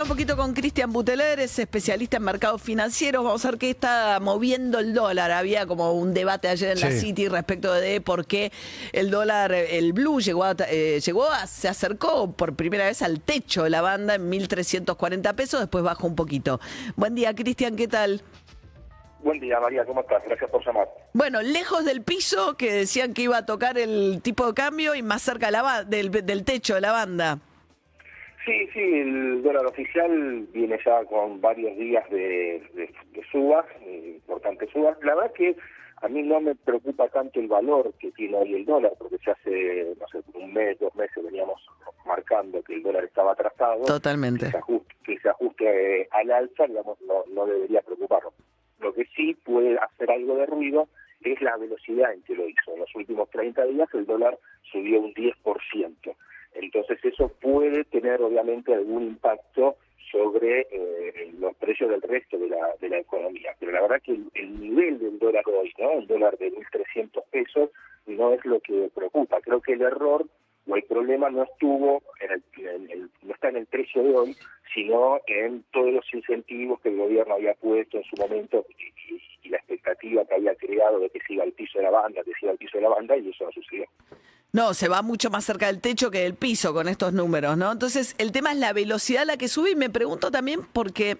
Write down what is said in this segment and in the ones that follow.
Un poquito con Cristian Buteler, es especialista en mercados financieros. Vamos a ver qué está moviendo el dólar. Había como un debate ayer en la City respecto de por qué el dólar, el blue, se acercó por primera vez al techo de la banda en 1.340 pesos, después bajó un poquito. Buen día, Cristian, ¿qué tal? Buen día, María, ¿cómo estás? Gracias por llamar. Bueno, lejos del piso, que decían que iba a tocar el tipo de cambio, y más cerca del techo de la banda. Sí, el dólar oficial viene ya con varios días de subas, importantes subas. La verdad que a mí no me preocupa tanto el valor que tiene hoy el dólar, porque ya hace, no sé, un mes, 2 meses veníamos marcando que el dólar estaba atrasado. Totalmente. Que se ajuste al alza, digamos, no debería preocuparnos. Lo que sí puede hacer algo de ruido es la velocidad en que lo hizo. En los últimos 30 días el dólar subió un 10%. Entonces eso puede tener obviamente algún impacto sobre los precios del resto de la economía. Pero la verdad que el nivel del dólar hoy, ¿no? El dólar de 1.300 pesos no es lo que preocupa. Creo que el error o el problema no estuvo no está en el precio de hoy, sino en todos los incentivos que el gobierno había puesto en su momento y la expectativa que había creado de que siga al piso de la banda, y eso no sucedió. No, se va mucho más cerca del techo que del piso con estos números, ¿no? Entonces, el tema es la velocidad a la que sube, y me pregunto también porque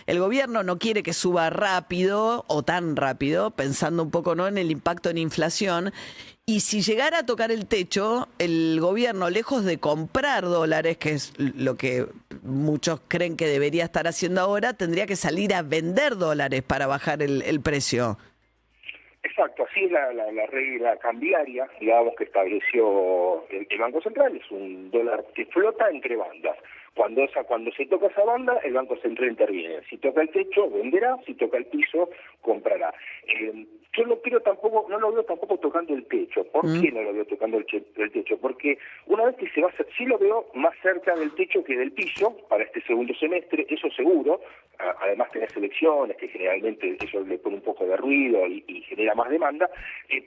el gobierno no quiere que suba rápido o tan rápido, pensando un poco, ¿no?, en el impacto en inflación. Y si llegara a tocar el techo, el gobierno, lejos de comprar dólares, que es lo que muchos creen que debería estar haciendo ahora, tendría que salir a vender dólares para bajar el precio. Exacto, así es la regla cambiaria, digamos, que estableció el Banco Central. Es un dólar que flota entre bandas. Cuando se toca esa banda, el Banco Central interviene. Si toca el techo, venderá. Si toca el piso, comprará. Yo no lo veo tampoco tocando el techo. ¿Por qué no lo veo tocando el techo? Porque una vez que se va a hacer, sí lo veo más cerca del techo que del piso para este segundo semestre, eso seguro. Además tenés elecciones, que generalmente eso le pone un poco de ruido y genera más demanda,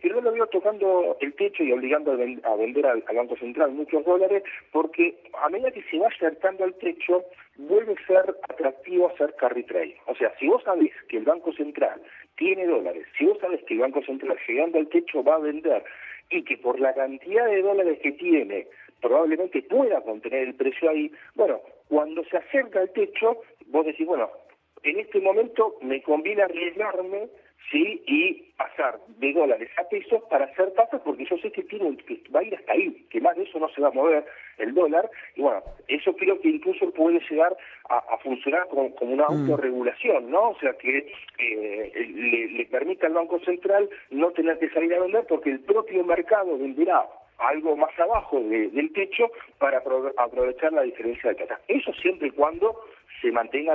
pero no lo veo tocando el techo y obligando a vender al Banco Central muchos dólares, porque a medida que se va acercando al techo, vuelve a ser atractivo hacer carry trade. O sea, si vos sabés que el Banco Central tiene dólares, si vos sabés que el Banco Central llegando al techo va a vender, y que por la cantidad de dólares que tiene probablemente pueda contener el precio ahí, bueno, cuando se acerca al techo, vos decís, bueno, en este momento me conviene arriesgarme, sí, y pasar de dólares a pesos para hacer tasas, porque yo sé que va a ir hasta ahí, que más de eso no se va a mover el dólar, y bueno, eso creo que incluso puede llegar a funcionar como una autorregulación, ¿no? O sea, que le permita al Banco Central no tener que salir a vender, porque el propio mercado venderá algo más abajo del techo para aprovechar la diferencia de tasas. Eso siempre y cuando se mantenga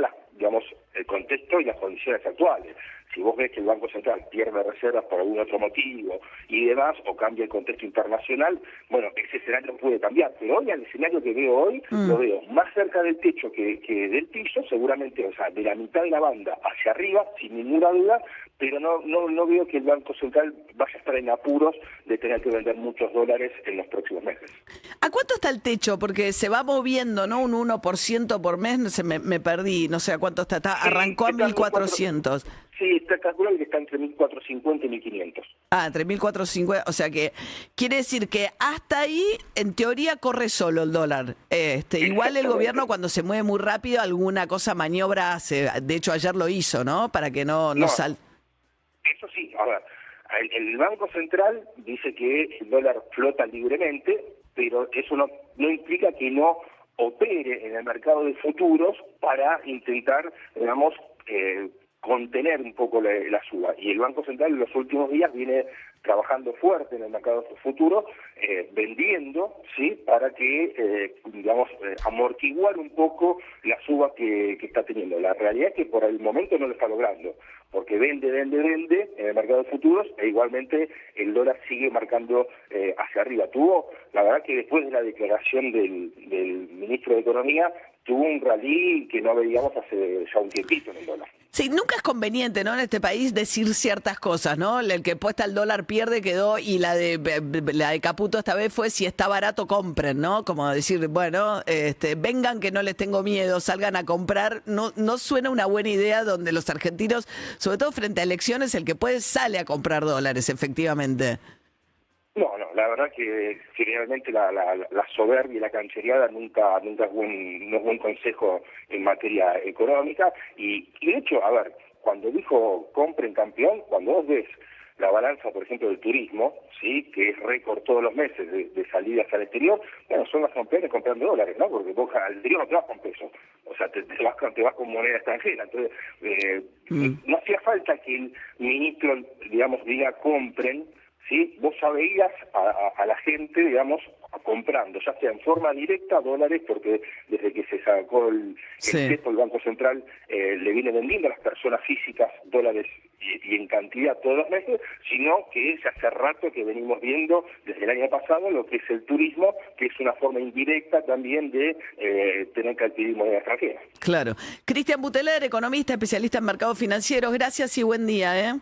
el contexto y las condiciones actuales. Si vos ves que el Banco Central pierde reservas por algún otro motivo y demás, o cambia el contexto internacional, bueno, ese escenario puede cambiar. Pero hoy, el escenario que veo hoy, lo veo más cerca del techo que del piso, seguramente, o sea, de la mitad de la banda hacia arriba, sin ninguna duda, pero no veo que el Banco Central vaya a estar en apuros de tener que vender muchos dólares en los próximos meses. ¿A cuánto está el techo? Porque se va moviendo, ¿no? Un 1% por mes, me perdí, no sé a cuánto está. Arrancó a 1.400. Sí, está calculado que está entre 1.450 y 1.500. Entre 1.450, o sea que quiere decir que hasta ahí, en teoría, corre solo el dólar. Igual el gobierno, cuando se mueve muy rápido, alguna maniobra hace. De hecho, ayer lo hizo, ¿no? Para que no salte. Eso sí, a ver, el Banco Central dice que el dólar flota libremente, pero eso no implica que no opere en el mercado de futuros para intentar, digamos, contener un poco la suba. Y el Banco Central en los últimos días viene trabajando fuerte en el mercado de futuros, vendiendo, sí, para que, amortiguar un poco la suba que está teniendo. La realidad es que por el momento no lo está logrando, porque vende en el mercado de futuros, e igualmente el dólar sigue marcando hacia arriba. La verdad que después de la declaración del ministro de Economía, tuvo un rally que no veíamos hace ya un tiempito en el dólar. Sí, nunca es conveniente, ¿no?, en este país decir ciertas cosas, ¿no? El que puesta el dólar pierde quedó, y la de Caputo esta vez fue: si está barato, compren, ¿no? Como decir, bueno, vengan que no les tengo miedo, salgan a comprar. No suena una buena idea donde los argentinos, sobre todo frente a elecciones, el que puede sale a comprar dólares, efectivamente. No, la verdad que generalmente la soberbia y la canchereada nunca no es buen consejo en materia económica, y de hecho, a ver, cuando dijo compren campeón, cuando vos ves la balanza, por ejemplo, del turismo, sí, que es récord todos los meses de salidas al exterior, bueno, son los campeones comprando dólares, ¿no? Porque vos al exterior no te vas con pesos, o sea, te vas con moneda extranjera. Entonces, no hacía falta que el ministro, digamos, diga compren, ¿sí? Vos ya veías a la gente, digamos, comprando, ya sea en forma directa dólares, porque desde que se sacó el cepo, el Banco Central le viene vendiendo a las personas físicas dólares y en cantidad todos los meses, sino que ya hace rato que venimos viendo desde el año pasado lo que es el turismo, que es una forma indirecta también de tener que adquirir moneda extranjera. Claro. Cristian Buteler, economista, especialista en mercados financieros, gracias y buen día.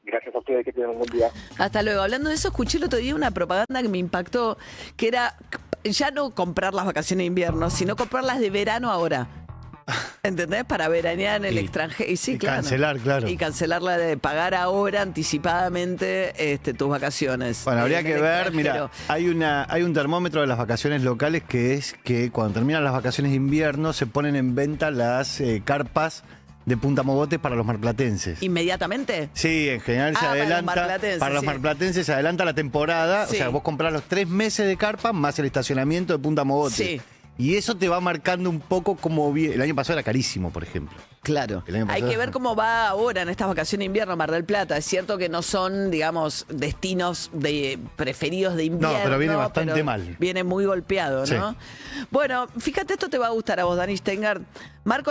Gracias a ustedes, que tengan un buen día. Hasta luego. Hablando de eso, escuché el otro día una propaganda que me impactó, que era ya no comprar las vacaciones de invierno, sino comprarlas de verano ahora. ¿Entendés? Para veranear en el extranjero. Y sí, claro. Cancelar, claro. Y cancelarla, de pagar ahora anticipadamente tus vacaciones. Bueno, habría que ver, mira, hay un termómetro de las vacaciones locales, que es que cuando terminan las vacaciones de invierno se ponen en venta las carpas de Punta Mogotes para los marplatenses. ¿Inmediatamente? Sí, en general se adelanta. Para los marplatenses se adelanta la temporada. Sí. O sea, vos comprás los 3 meses de carpa más el estacionamiento de Punta Mogotes. Sí. Y eso te va marcando un poco cómo viene. El año pasado era carísimo, por ejemplo. Claro. Hay que ver cómo va ahora en estas vacaciones de invierno Mar del Plata. Es cierto que no son, digamos, destinos preferidos de invierno. No, pero viene bastante mal. Viene muy golpeado, ¿no? Sí. Bueno, fíjate, esto te va a gustar a vos, Dani Steingart. Marco